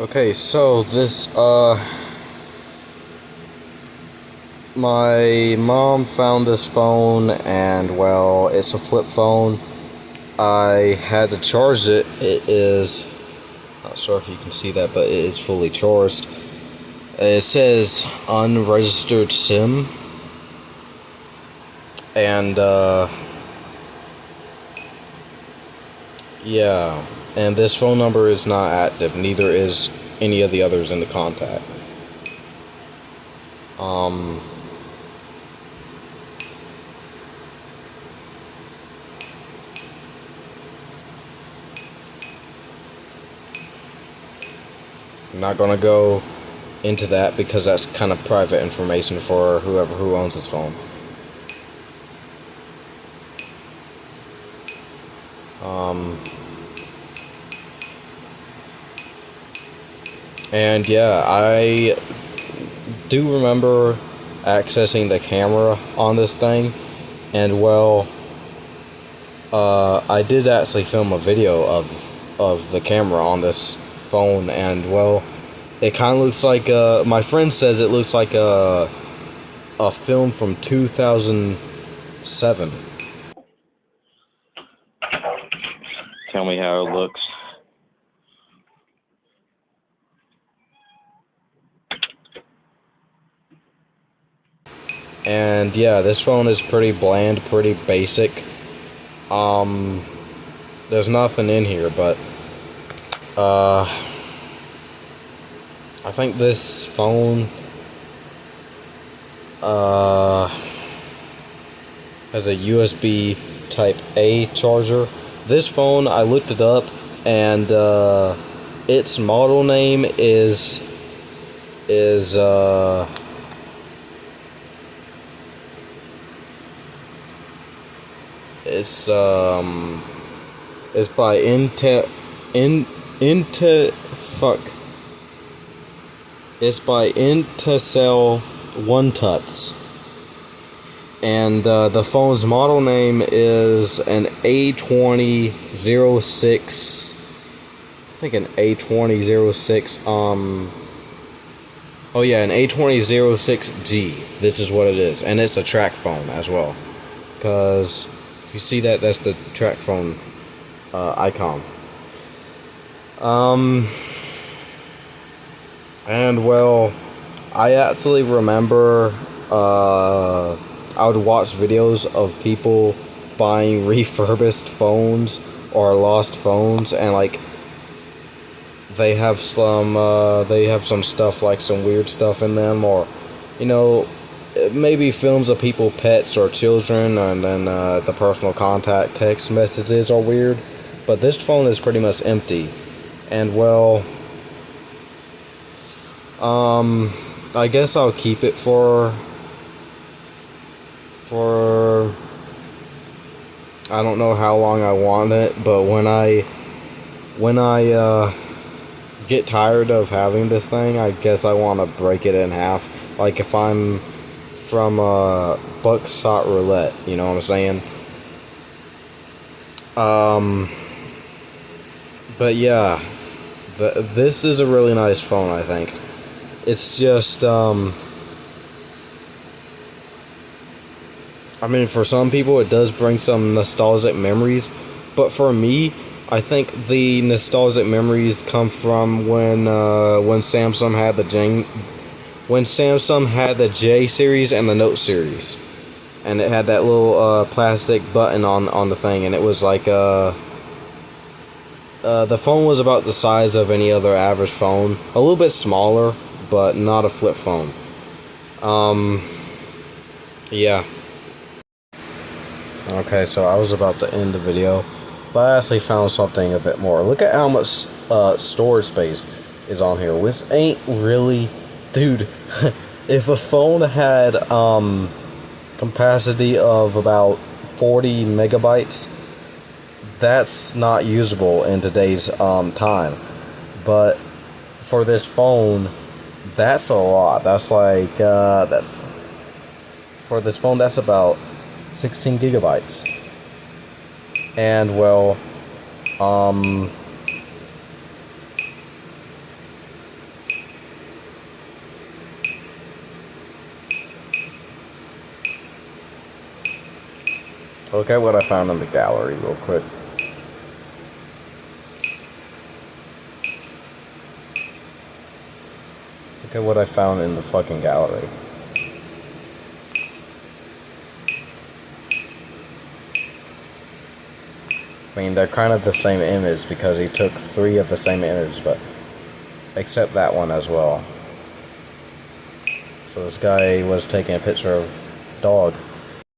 Okay, so my mom found this phone, and well, it's a flip phone. I had to charge it. It is, not sure if you can see that, but it is fully charged. It says unregistered SIM, and yeah, and this phone number is not active. Neither is any of the others in the contact. Um, I'm not gonna go into that because that's kind of private information for who owns this phone. Um, and yeah, I do remember accessing the camera on this thing, and well, I did actually film a video of the camera on this phone, and well, it kind of looks like my friend says it looks like a film from 2007. Tell me how it looks. And yeah, this phone is pretty bland, pretty basic. There's nothing in here, but I think this phone has a USB Type A charger. This phone, I looked it up, and its model name is it's it's by It's by Intacel One Tuts. And the phone's model name is an A2006. I think an A2006. Oh yeah, an A2006G. This is what it is, and it's a track phone as well. Because if you see that, that's the track phone icon. And well, I actually remember I would watch videos of people buying refurbished phones or lost phones, and like they have some stuff, like some weird stuff in them, or you know, maybe films of people, pets or children, and then the personal contact text messages are weird. But this phone is pretty much empty, and well, I guess I'll keep it for I don't know how long I want it, but when I get tired of having this thing, I guess I want to break it in half. Like if I'm from Buckshot Roulette, you know what I'm saying? But yeah, this is a really nice phone, I think. It's just, I mean, for some people it does bring some nostalgic memories, but for me, I think the nostalgic memories come from when Samsung had the J series and the Note series, and it had that little plastic button on the thing, and it was like the phone was about the size of any other average phone, a little bit smaller, but not a flip phone. Yeah. Okay, so I was about to end the video, but I actually found something a bit more. Look at how much storage space is on here. This ain't really, dude. If a phone had capacity of about 40 megabytes, that's not usable in today's time. But for this phone, that's a lot. That's like that's for this phone. That's about 16 gigabytes. And well, Look at what I found in the gallery real quick. Look at what I found in the fucking gallery. I mean, they're kind of the same image because he took 3 of the same image, but except that one as well. So this guy was taking a picture of dog.